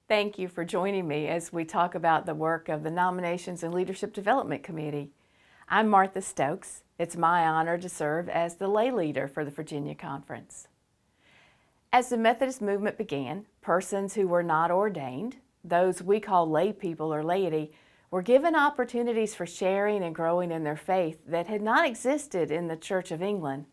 Thank you for joining me as we talk about the work of the Nominations and Leadership Development Committee. I'm Martha Stokes. It's my honor to serve as the lay leader for the Virginia Conference. As the Methodist movement began, persons who were not ordained, those we call lay people or laity, were given opportunities for sharing and growing in their faith that had not existed in the Church of England.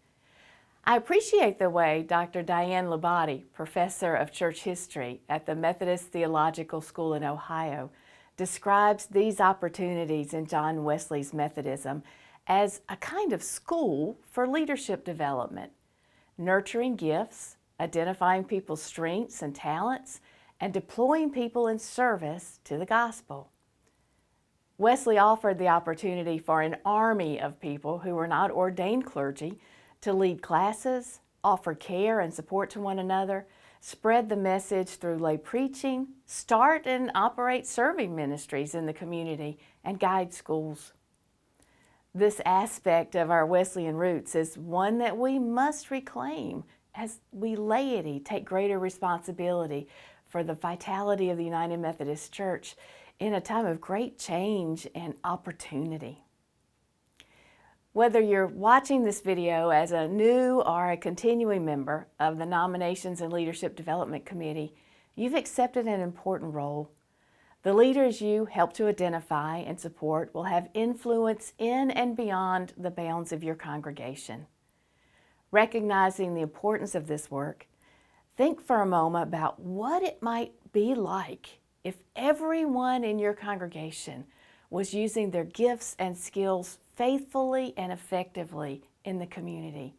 I appreciate the way Dr. Diane Labate, professor of church history at the Methodist Theological School in Ohio, describes these opportunities in John Wesley's Methodism as a kind of school for leadership development, nurturing gifts, identifying people's strengths and talents, and deploying people in service to the gospel. Wesley offered the opportunity for an army of people who were not ordained clergy to lead classes, offer care and support to one another, spread the message through lay preaching, start and operate serving ministries in the community, and guide schools. This aspect of our Wesleyan roots is one that we must reclaim as we laity take greater responsibility for the vitality of the United Methodist Church in a time of great change and opportunity. Whether you're watching this video as a new or a continuing member of the Nominations and Leadership Development Committee, you've accepted an important role. The leaders you help to identify and support will have influence in and beyond the bounds of your congregation. Recognizing the importance of this work, think for a moment about what it might be like if everyone in your congregation was using their gifts and skills faithfully and effectively in the community.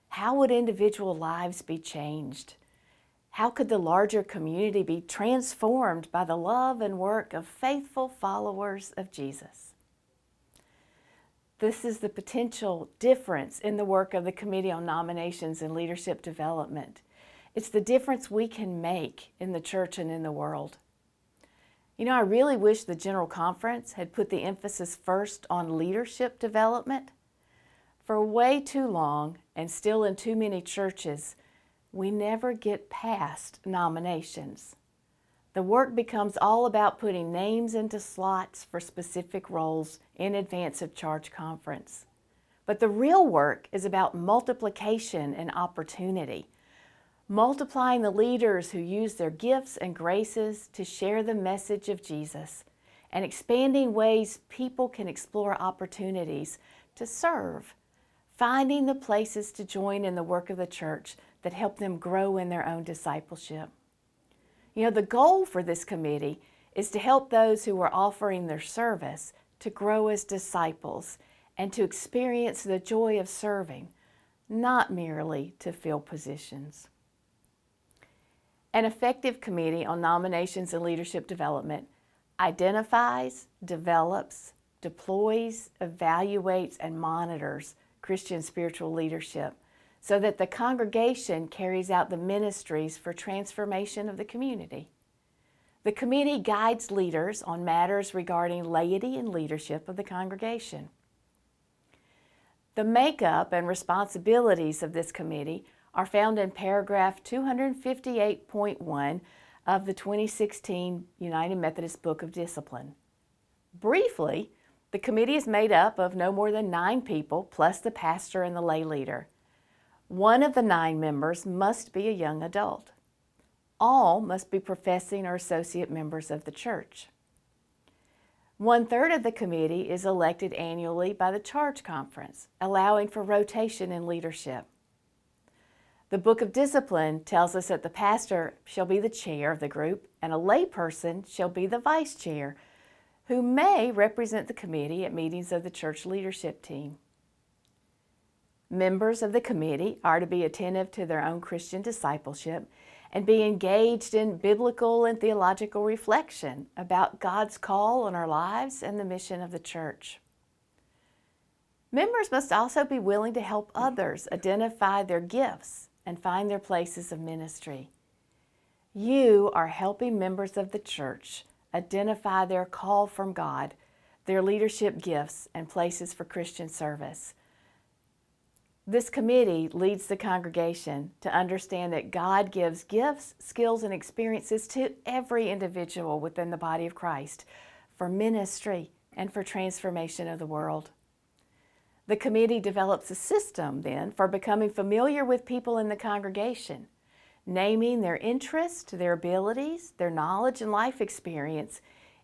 How would individual lives be changed? How could the larger community be transformed by the love and work of faithful followers of Jesus? This is the potential difference in the work of the Committee on Nominations and Leadership Development. It's the difference we can make in the church and in the world. You know, I really wish the General Conference had put the emphasis first on leadership development. For way too long, and still in too many churches, we never get past nominations. The work becomes all about putting names into slots for specific roles in advance of charge conference. But the real work is about multiplication and opportunity. Multiplying the leaders who use their gifts and graces to share the message of Jesus, and expanding ways people can explore opportunities to serve, finding the places to join in the work of the church that help them grow in their own discipleship. You know, the goal for this committee is to help those who are offering their service to grow as disciples and to experience the joy of serving, not merely to fill positions. An effective committee on nominations and leadership development identifies, develops, deploys, evaluates, and monitors Christian spiritual leadership so that the congregation carries out the ministries for transformation of the community. The committee guides leaders on matters regarding laity and leadership of the congregation. The makeup and responsibilities of this committee are found in paragraph 258.1 of the 2016 United Methodist Book of Discipline. Briefly, the committee is made up of no more than 9 people plus the pastor and the lay leader. One of the 9 members must be a young adult. All must be professing or associate members of the church. 1/3 of the committee is elected annually by the charge conference, allowing for rotation in leadership. The Book of Discipline tells us that the pastor shall be the chair of the group and a lay person shall be the vice chair, who may represent the committee at meetings of the church leadership team. Members of the committee are to be attentive to their own Christian discipleship and be engaged in biblical and theological reflection about God's call on our lives and the mission of the church. Members must also be willing to help others identify their gifts and find their places of ministry. You are helping members of the church identify their call from God, their leadership gifts, and places for Christian service. This committee leads the congregation to understand that God gives gifts, skills, and experiences to every individual within the body of Christ for ministry and for transformation of the world. The committee develops a system then for becoming familiar with people in the congregation, naming their interests, their abilities, their knowledge, and life experience,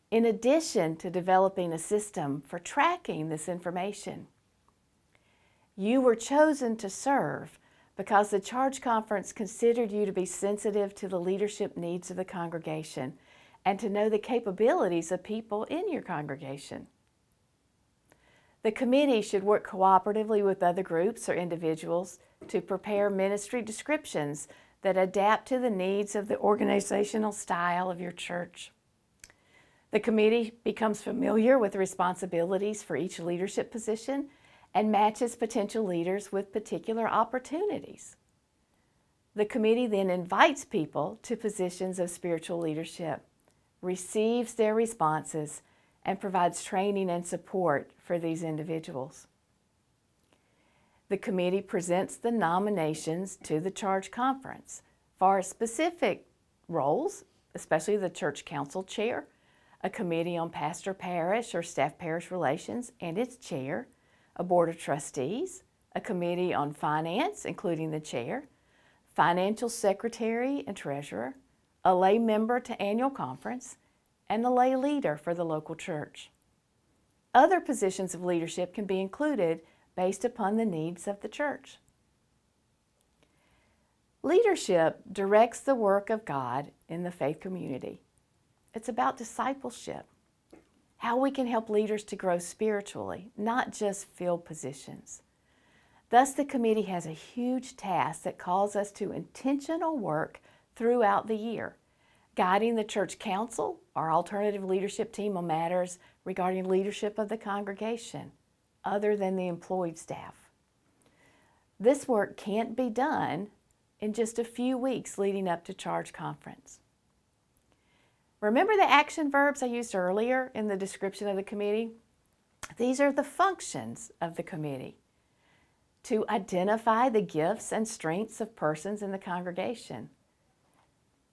in addition to developing a system for tracking this information. You were chosen to serve because the Charge Conference considered you to be sensitive to the leadership needs of the congregation and to know the capabilities of people in your congregation. The committee should work cooperatively with other groups or individuals to prepare ministry descriptions that adapt to the needs of the organizational style of your church. The committee becomes familiar with the responsibilities for each leadership position and matches potential leaders with particular opportunities. The committee then invites people to positions of spiritual leadership, receives their responses, and provides training and support for these individuals. The committee presents the nominations to the Charge Conference for specific roles, especially the church council chair, a committee on pastor parish or staff parish relations and its chair, a board of trustees, a committee on finance, including the chair, financial secretary and treasurer, a lay member to annual conference, and the lay leader for the local church. Other positions of leadership can be included based upon the needs of the church. Leadership directs the work of God in the faith community. It's about discipleship, how we can help leaders to grow spiritually, not just fill positions. Thus, the committee has a huge task that calls us to intentional work throughout the year, guiding the church council, our alternative leadership team on matters regarding leadership of the congregation, other than the employed staff. This work can't be done in just a few weeks leading up to Charge Conference. Remember the action verbs I used earlier in the description of the committee? These are the functions of the committee: to identify the gifts and strengths of persons in the congregation.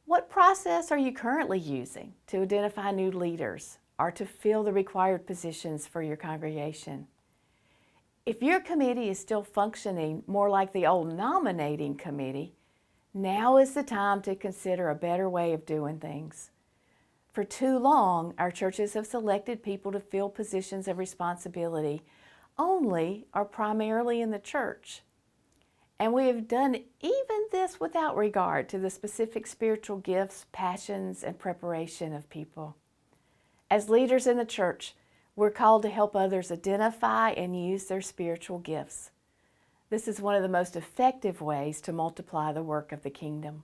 What process are you currently using to identify new leaders or to fill the required positions for your congregation? If your committee is still functioning more like the old nominating committee, now is the time to consider a better way of doing things. For too long, our churches have selected people to fill positions of responsibility only or primarily in the church. And we have done even this without regard to the specific spiritual gifts, passions, and preparation of people. As leaders in the church, we're called to help others identify and use their spiritual gifts. This is one of the most effective ways to multiply the work of the kingdom.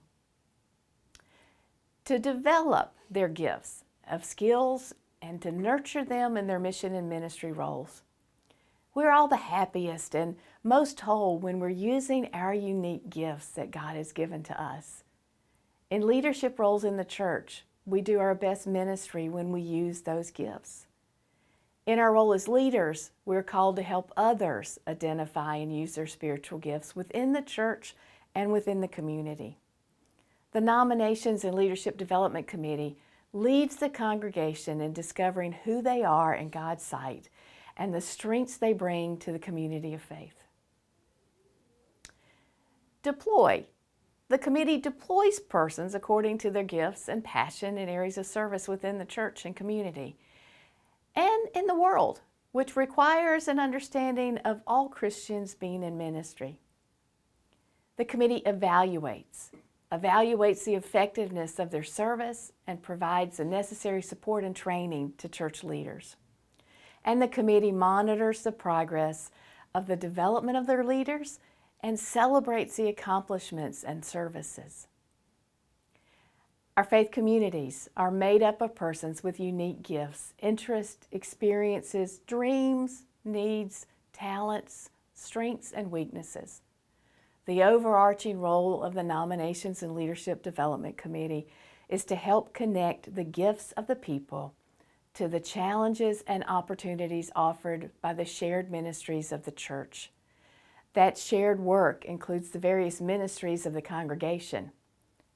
To develop their gifts of skills and to nurture them in their mission and ministry roles. We're all the happiest and most whole when we're using our unique gifts that God has given to us. In leadership roles in the church, we do our best ministry when we use those gifts. In our role as leaders, we're called to help others identify and use their spiritual gifts within the church and within the community. The Nominations and Leadership Development Committee leads the congregation in discovering who they are in God's sight and the strengths they bring to the community of faith. Deploy. The committee deploys persons according to their gifts and passion in areas of service within the church and community and in the world, which requires an understanding of all Christians being in ministry. The committee evaluates the effectiveness of their service and provides the necessary support and training to church leaders. And the committee monitors the progress of the development of their leaders and celebrates the accomplishments and services. Our faith communities are made up of persons with unique gifts, interests, experiences, dreams, needs, talents, strengths, and weaknesses. The overarching role of the Nominations and Leadership Development Committee is to help connect the gifts of the people to the challenges and opportunities offered by the shared ministries of the church. That shared work includes the various ministries of the congregation: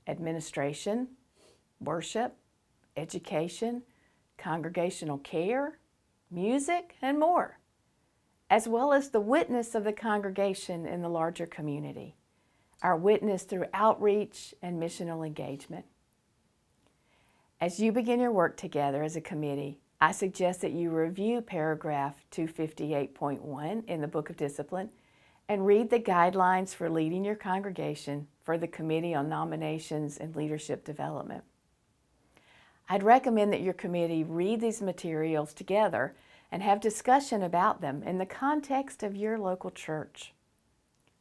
administration, worship, education, congregational care, music, and more, as well as the witness of the congregation in the larger community, our witness through outreach and missional engagement. As you begin your work together as a committee, I suggest that you review paragraph 258.1 in the Book of Discipline and read the guidelines for leading your congregation for the Committee on Nominations and Leadership Development. I'd recommend that your committee read these materials together and have discussion about them in the context of your local church.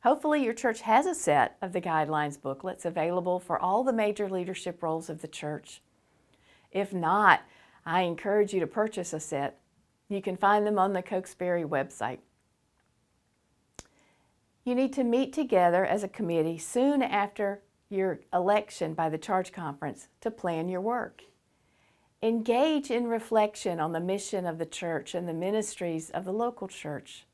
Hopefully your church has a set of the guidelines booklets available for all the major leadership roles of the church. If not, I encourage you to purchase a set. You can find them on the Cokesbury website. You need to meet together as a committee soon after your election by the Charge Conference to plan your work. Engage in reflection on the mission of the church and the ministries of the local church.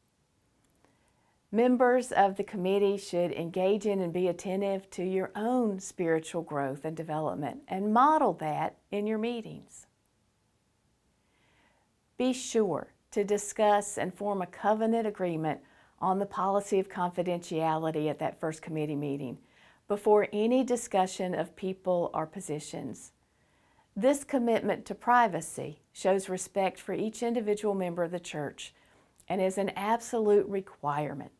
Members of the committee should engage in and be attentive to your own spiritual growth and development and model that in your meetings. Be sure to discuss and form a covenant agreement on the policy of confidentiality at that first committee meeting before any discussion of people or positions. This commitment to privacy shows respect for each individual member of the church and is an absolute requirement.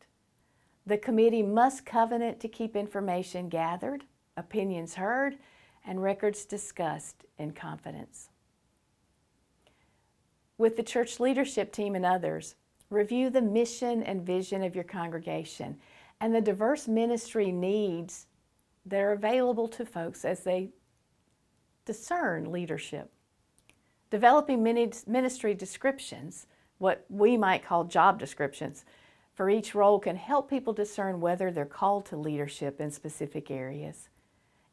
The committee must covenant to keep information gathered, opinions heard, and records discussed in confidence. With the church leadership team and others, review the mission and vision of your congregation and the diverse ministry needs that are available to folks as they discern leadership. Developing ministry descriptions, what we might call job descriptions, for each role can help people discern whether they're called to leadership in specific areas.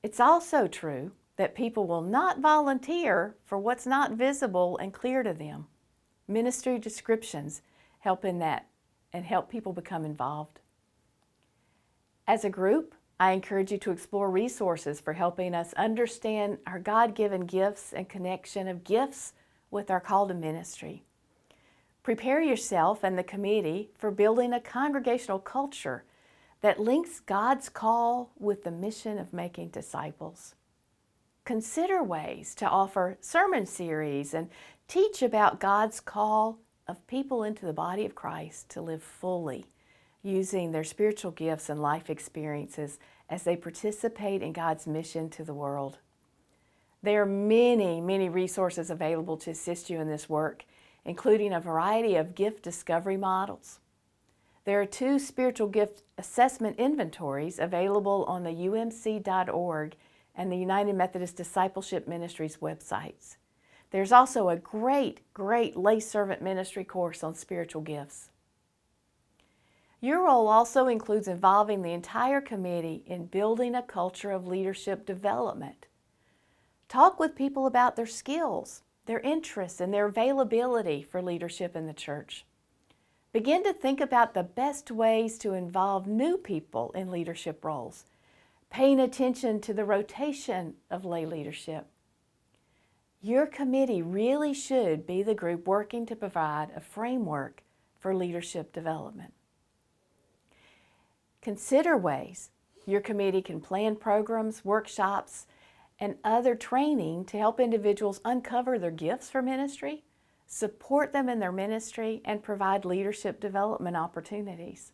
It's also true that people will not volunteer for what's not visible and clear to them. Ministry descriptions help in that and help people become involved. As a group, I encourage you to explore resources for helping us understand our God-given gifts and connection of gifts with our call to ministry. Prepare yourself and the committee for building a congregational culture that links God's call with the mission of making disciples. Consider ways to offer sermon series and teach about God's call of people into the body of Christ to live fully, using their spiritual gifts and life experiences as they participate in God's mission to the world. There are many, many resources available to assist you in this work, including a variety of gift discovery models. There are 2 spiritual gift assessment inventories available on the umc.org and the United Methodist Discipleship Ministries websites. There's also a great lay servant ministry course on spiritual gifts. Your role also includes involving the entire committee in building a culture of leadership development. Talk with people about their skills, their interests, and their availability for leadership in the church. Begin to think about the best ways to involve new people in leadership roles, paying attention to the rotation of lay leadership. Your committee really should be the group working to provide a framework for leadership development. Consider ways your committee can plan programs, workshops, and other training to help individuals uncover their gifts for ministry, support them in their ministry, and provide leadership development opportunities.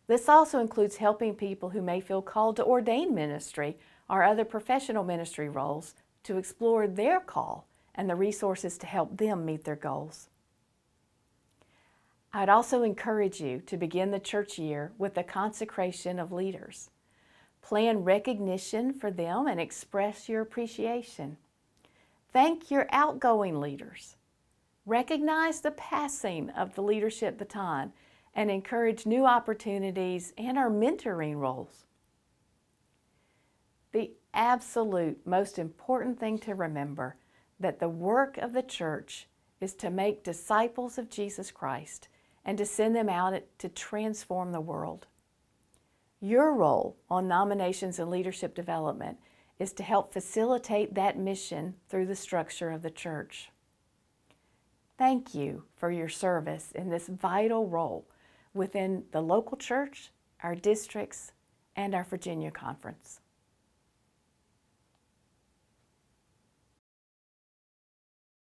This also includes helping people who may feel called to ordain ministry or other professional ministry roles to explore their call and the resources to help them meet their goals. I'd also encourage you to begin the church year with the consecration of leaders. Plan recognition for them and express your appreciation. Thank your outgoing leaders. Recognize the passing of the leadership baton and encourage new opportunities and our mentoring roles. The absolute most important thing to remember that the work of the church is to make disciples of Jesus Christ and to send them out to transform the world. Your role on nominations and leadership development is to help facilitate that mission through the structure of the church. Thank you for your service in this vital role within the local church, our districts, and our Virginia Conference.